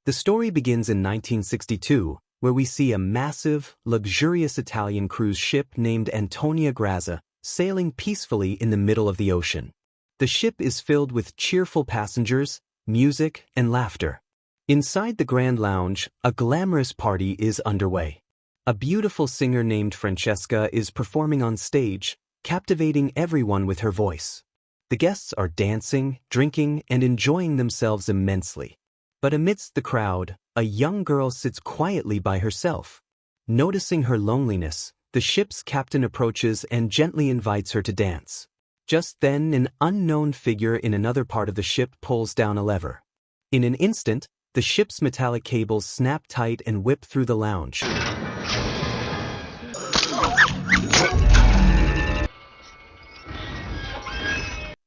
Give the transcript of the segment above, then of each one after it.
The story begins in 1962, where we see a massive, luxurious Italian cruise ship named Antonia Grazia sailing peacefully in the middle of the ocean. The ship is filled with cheerful passengers, music, and laughter. Inside the Grand Lounge, a glamorous party is underway. A beautiful singer named Francesca is performing on stage, captivating everyone with her voice. The guests are dancing, drinking, and enjoying themselves immensely. But amidst the crowd, a young girl sits quietly by herself. Noticing her loneliness, the ship's captain approaches and gently invites her to dance. Just then, an unknown figure in another part of the ship pulls down a lever. In an instant, the ship's metallic cables snap tight and whip through the lounge.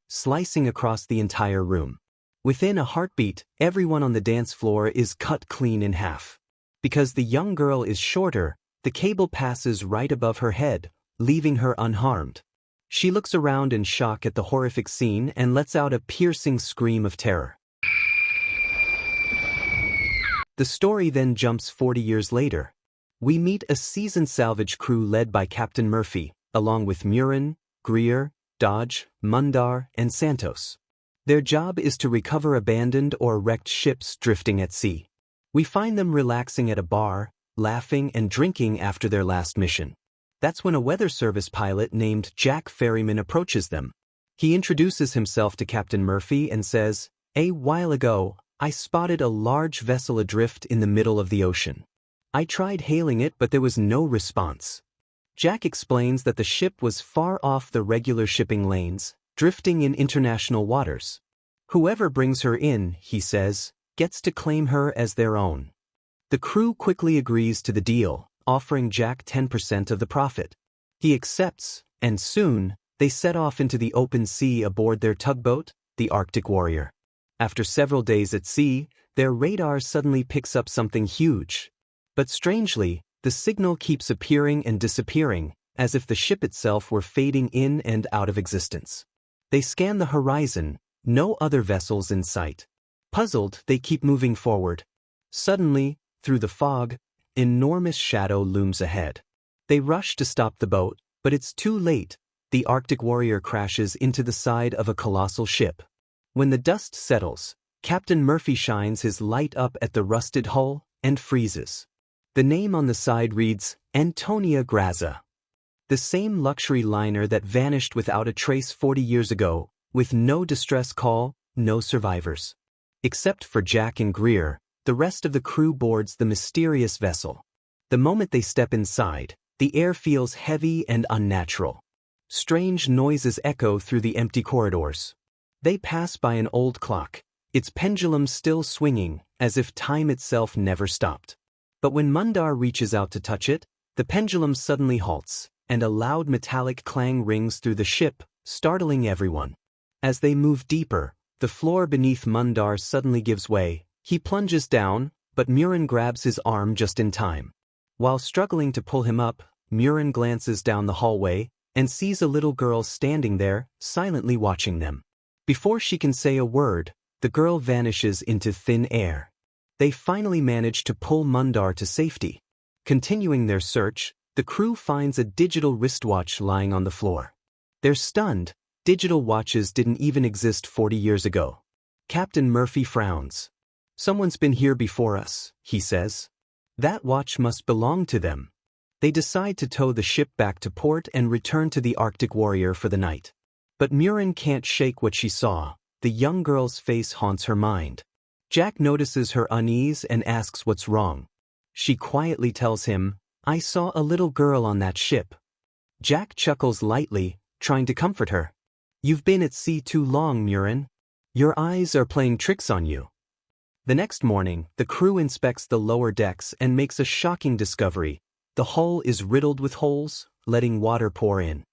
Slicing across the entire room. Within a heartbeat, everyone on the dance floor is cut clean in half. Because the young girl is shorter, the cable passes right above her head, leaving her unharmed. She looks around in shock at the horrific scene and lets out a piercing scream of terror. The story then jumps 40 years later. We meet a seasoned salvage crew led by Captain Murphy, along with Murin, Greer, Dodge, Mundar, and Santos. Their job is to recover abandoned or wrecked ships drifting at sea. We find them relaxing at a bar, laughing and drinking after their last mission. That's when a weather service pilot named Jack Ferryman approaches them. He introduces himself to Captain Murphy and says, "A while ago, I spotted a large vessel adrift in the middle of the ocean. I tried hailing it, but there was no response." Jack explains that the ship was far off the regular shipping lanes, drifting in international waters. Whoever brings her in, he says, gets to claim her as their own. The crew quickly agrees to the deal, offering Jack 10% of the profit. He accepts, and soon, they set off into the open sea aboard their tugboat, the Arctic Warrior. After several days at sea, their radar suddenly picks up something huge. But strangely, the signal keeps appearing and disappearing, as if the ship itself were fading in and out of existence. They scan the horizon, no other vessels in sight. Puzzled, they keep moving forward. Suddenly, through the fog, enormous shadow looms ahead. They rush to stop the boat, but it's too late. The Arctic Warrior crashes into the side of a colossal ship. When the dust settles, Captain Murphy shines his light up at the rusted hull and freezes. The name on the side reads, Antonia Grazia. The same luxury liner that vanished without a trace 40 years ago, with no distress call, no survivors. Except for Jack and Greer, the rest of the crew boards the mysterious vessel. The moment they step inside, the air feels heavy and unnatural. Strange noises echo through the empty corridors. They pass by an old clock, its pendulum still swinging, as if time itself never stopped. But when Mundar reaches out to touch it, the pendulum suddenly halts, and a loud metallic clang rings through the ship, startling everyone. As they move deeper, the floor beneath Mundar suddenly gives way. He plunges down, but Murin grabs his arm just in time. While struggling to pull him up, Murin glances down the hallway and sees a little girl standing there, silently watching them. Before she can say a word, the girl vanishes into thin air. They finally manage to pull Mundar to safety. Continuing their search, the crew finds a digital wristwatch lying on the floor. They're stunned. Digital watches didn't even exist 40 years ago. Captain Murphy frowns. "Someone's been here before us," he says. "That watch must belong to them." They decide to tow the ship back to port and return to the Arctic Warrior for the night. But Murin can't shake what she saw. The young girl's face haunts her mind. Jack notices her unease and asks what's wrong. She quietly tells him, "I saw a little girl on that ship." Jack chuckles lightly, trying to comfort her. "You've been at sea too long, Murin. Your eyes are playing tricks on you." The next morning, the crew inspects the lower decks and makes a shocking discovery. The hull is riddled with holes, letting water pour in.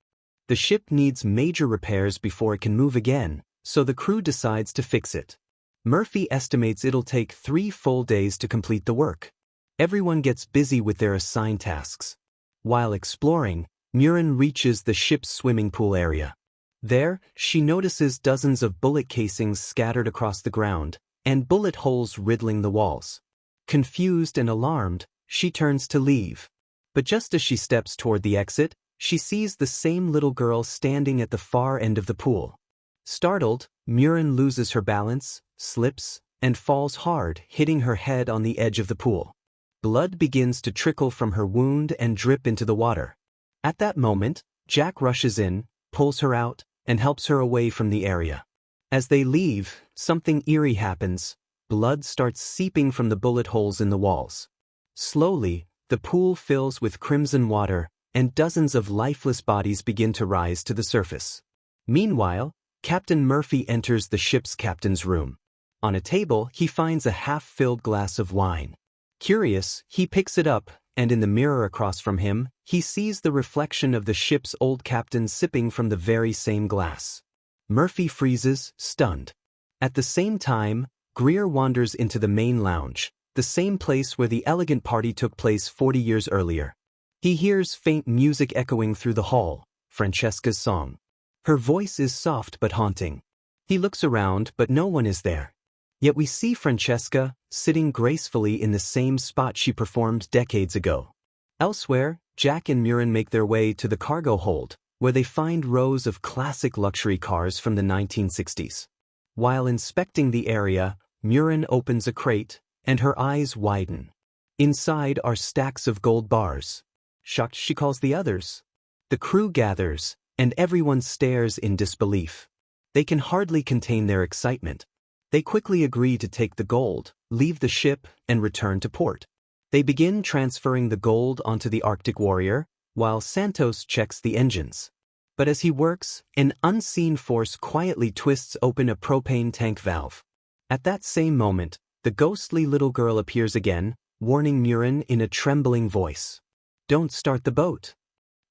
The ship needs major repairs before it can move again, so the crew decides to fix it. Murphy estimates it'll take 3 full days to complete the work. Everyone gets busy with their assigned tasks. While exploring, Murin reaches the ship's swimming pool area. There, she notices dozens of bullet casings scattered across the ground, and bullet holes riddling the walls. Confused and alarmed, she turns to leave. But just as she steps toward the exit, she sees the same little girl standing at the far end of the pool. Startled, Murin loses her balance, slips, and falls hard, hitting her head on the edge of the pool. Blood begins to trickle from her wound and drip into the water. At that moment, Jack rushes in, pulls her out, and helps her away from the area. As they leave, something eerie happens. Blood starts seeping from the bullet holes in the walls. Slowly, the pool fills with crimson water, and dozens of lifeless bodies begin to rise to the surface. Meanwhile, Captain Murphy enters the ship's captain's room. On a table, he finds a half-filled glass of wine. Curious, he picks it up, and in the mirror across from him, he sees the reflection of the ship's old captain sipping from the very same glass. Murphy freezes, stunned. At the same time, Greer wanders into the main lounge, the same place where the elegant party took place 40 years earlier. He hears faint music echoing through the hall, Francesca's song. Her voice is soft but haunting. He looks around, but no one is there. Yet we see Francesca, sitting gracefully in the same spot she performed decades ago. Elsewhere, Jack and Murin make their way to the cargo hold, where they find rows of classic luxury cars from the 1960s. While inspecting the area, Murin opens a crate, and her eyes widen. Inside are stacks of gold bars. Shocked, she calls the others. The crew gathers, and everyone stares in disbelief. They can hardly contain their excitement. They quickly agree to take the gold, leave the ship, and return to port. They begin transferring the gold onto the Arctic Warrior, while Santos checks the engines. But as he works, an unseen force quietly twists open a propane tank valve. At that same moment, the ghostly little girl appears again, warning Murin in a trembling voice. "Don't start the boat."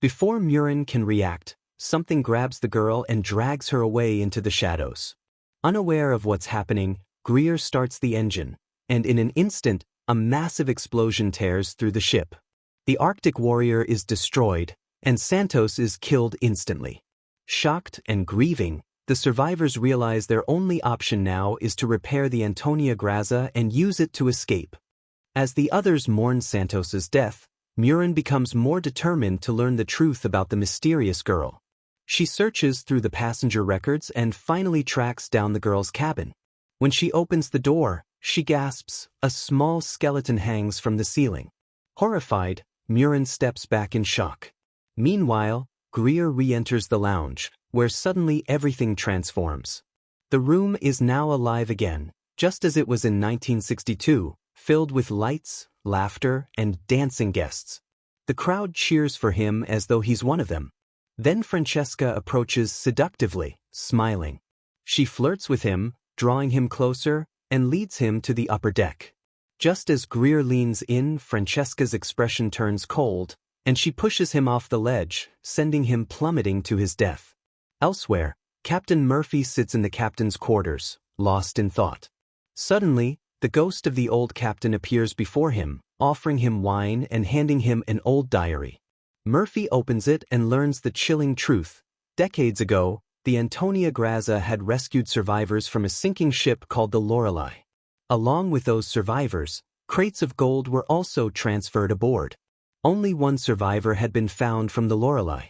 Before Murin can react, something grabs the girl and drags her away into the shadows. Unaware of what's happening, Greer starts the engine, and in an instant, a massive explosion tears through the ship. The Arctic Warrior is destroyed, and Santos is killed instantly. Shocked and grieving, the survivors realize their only option now is to repair the Antonia Grazza and use it to escape. As the others mourn Santos's death, Murin becomes more determined to learn the truth about the mysterious girl. She searches through the passenger records and finally tracks down the girl's cabin. When she opens the door, she gasps. A small skeleton hangs from the ceiling. Horrified, Murin steps back in shock. Meanwhile, Greer re-enters the lounge, where suddenly everything transforms. The room is now alive again, just as it was in 1962, filled with lights, laughter, and dancing guests. The crowd cheers for him as though he's one of them. Then Francesca approaches seductively, smiling. She flirts with him, drawing him closer, and leads him to the upper deck. Just as Greer leans in, Francesca's expression turns cold, and she pushes him off the ledge, sending him plummeting to his death. Elsewhere, Captain Murphy sits in the captain's quarters, lost in thought. Suddenly, the ghost of the old captain appears before him, offering him wine and handing him an old diary. Murphy opens it and learns the chilling truth. Decades ago, the Antonia Grazza had rescued survivors from a sinking ship called the Lorelei. Along with those survivors, crates of gold were also transferred aboard. Only one survivor had been found from the Lorelei.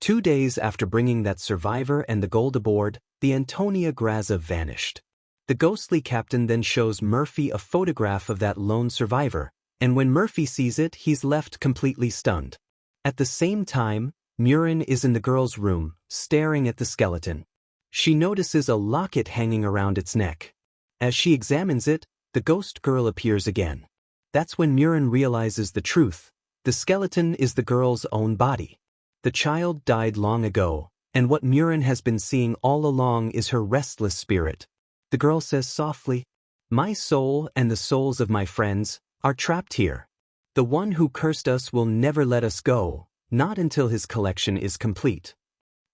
2 days after bringing that survivor and the gold aboard, the Antonia Grazza vanished. The ghostly captain then shows Murphy a photograph of that lone survivor, and when Murphy sees it, he's left completely stunned. At the same time, Murin is in the girl's room, staring at the skeleton. She notices a locket hanging around its neck. As she examines it, the ghost girl appears again. That's when Murin realizes the truth. The skeleton is the girl's own body. The child died long ago, and what Murin has been seeing all along is her restless spirit. The girl says softly, "My soul and the souls of my friends are trapped here. The one who cursed us will never let us go, not until his collection is complete."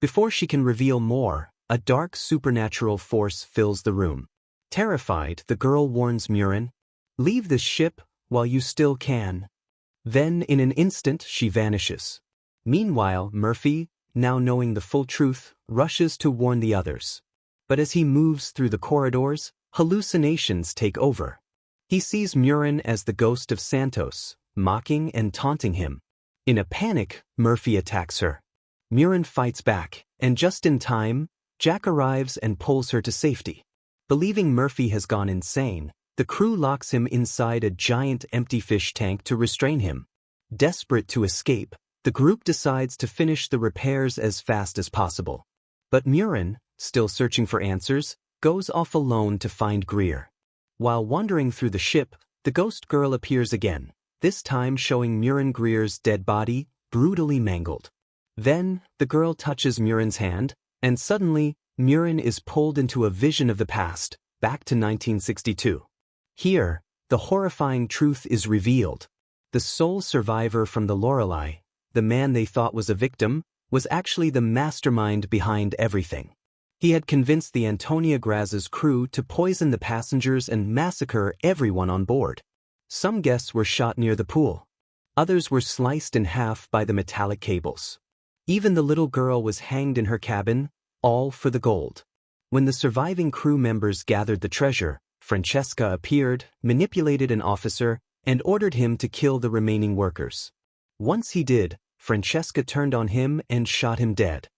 Before she can reveal more, a dark supernatural force fills the room. Terrified, the girl warns Murin, "Leave this ship while you still can." Then, in an instant, she vanishes. Meanwhile, Murphy, now knowing the full truth, rushes to warn the others. But as he moves through the corridors, hallucinations take over. He sees Murin as the ghost of Santos, mocking and taunting him. In a panic, Murphy attacks her. Murin fights back, and just in time, Jack arrives and pulls her to safety. Believing Murphy has gone insane, the crew locks him inside a giant empty fish tank to restrain him. Desperate to escape, the group decides to finish the repairs as fast as possible. But Murin, still searching for answers, goes off alone to find Greer. While wandering through the ship, the ghost girl appears again, this time showing Murin Greer's dead body, brutally mangled. Then, the girl touches Murin's hand, and suddenly, Murin is pulled into a vision of the past, back to 1962. Here, the horrifying truth is revealed. The sole survivor from the Lorelei, the man they thought was a victim, was actually the mastermind behind everything. He had convinced the Antonia Graz's crew to poison the passengers and massacre everyone on board. Some guests were shot near the pool. Others were sliced in half by the metallic cables. Even the little girl was hanged in her cabin, all for the gold. When the surviving crew members gathered the treasure, Francesca appeared, manipulated an officer, and ordered him to kill the remaining workers. Once he did, Francesca turned on him and shot him dead.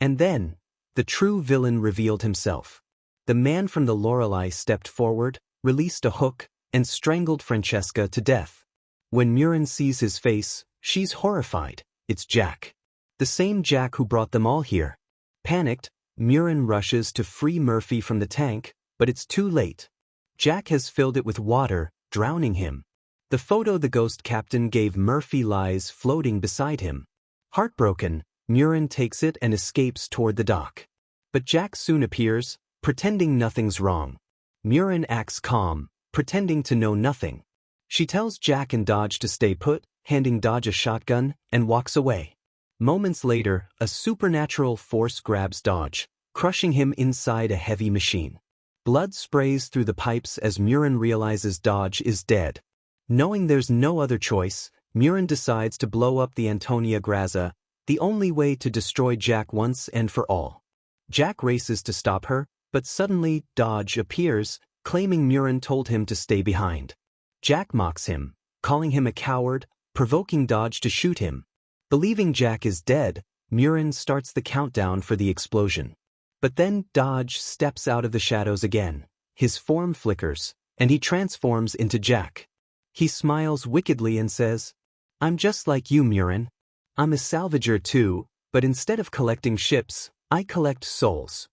And then, the true villain revealed himself. The man from the Lorelei stepped forward, released a hook, and strangled Francesca to death. When Murin sees his face, she's horrified. It's Jack. The same Jack who brought them all here. Panicked, Murin rushes to free Murphy from the tank, but it's too late. Jack has filled it with water, drowning him. The photo the ghost captain gave Murphy lies floating beside him. Heartbroken, Murin takes it and escapes toward the dock. But Jack soon appears, pretending nothing's wrong. Murin acts calm, pretending to know nothing. She tells Jack and Dodge to stay put, handing Dodge a shotgun, and walks away. Moments later, a supernatural force grabs Dodge, crushing him inside a heavy machine. Blood sprays through the pipes as Murin realizes Dodge is dead. Knowing there's no other choice, Murin decides to blow up the Antonia Grazza, the only way to destroy Jack once and for all. Jack races to stop her, but suddenly Dodge appears, claiming Murin told him to stay behind. Jack mocks him, calling him a coward, provoking Dodge to shoot him. Believing Jack is dead, Murin starts the countdown for the explosion. But then Dodge steps out of the shadows again. His form flickers, and he transforms into Jack. He smiles wickedly and says, "I'm just like you, Murin. I'm a salvager too, but instead of collecting ships, I collect souls."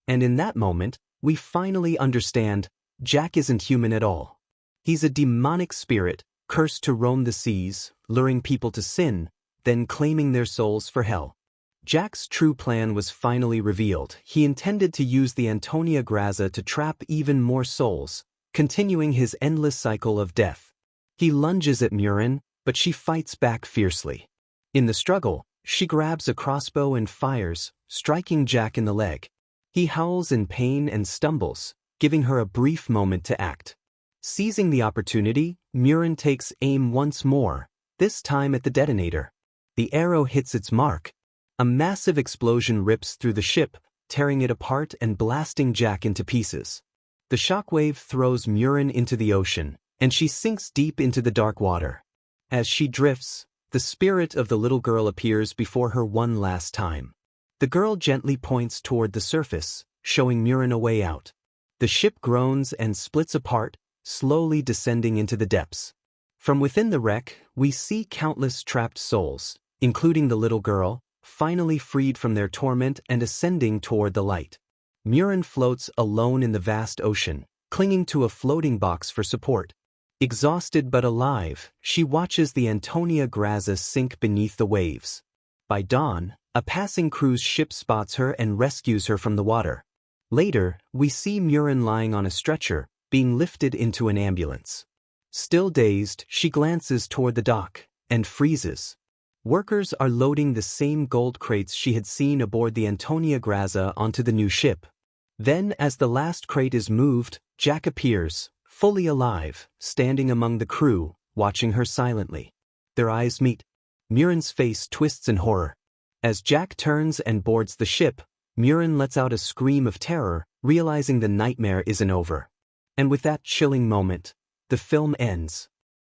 And in that moment, we finally understand, Jack isn't human at all. He's a demonic spirit, cursed to roam the seas, luring people to sin, then claiming their souls for hell. Jack's true plan was finally revealed. He intended to use the Antonia Grazza to trap even more souls, continuing his endless cycle of death. He lunges at Murin, but she fights back fiercely. In the struggle, she grabs a crossbow and fires, striking Jack in the leg. He howls in pain and stumbles, giving her a brief moment to act. Seizing the opportunity, Murin takes aim once more, this time at the detonator. The arrow hits its mark. A massive explosion rips through the ship, tearing it apart and blasting Jack into pieces. The shockwave throws Murin into the ocean, and she sinks deep into the dark water. As she drifts, the spirit of the little girl appears before her one last time. The girl gently points toward the surface, showing Murin a way out. The ship groans and splits apart, slowly descending into the depths. From within the wreck, we see countless trapped souls, including the little girl, finally freed from their torment and ascending toward the light. Murin floats alone in the vast ocean, clinging to a floating box for support. Exhausted but alive, she watches the Antonia Grazza sink beneath the waves. By dawn, a passing cruise ship spots her and rescues her from the water. Later, we see Murin lying on a stretcher, being lifted into an ambulance. Still dazed, she glances toward the dock, and freezes. Workers are loading the same gold crates she had seen aboard the Antonia Grazza onto the new ship. Then, as the last crate is moved, Jack appears, fully alive, standing among the crew, watching her silently. Their eyes meet. Murin's face twists in horror. As Jack turns and boards the ship, Murin lets out a scream of terror, realizing the nightmare isn't over. And with that chilling moment, The film ends.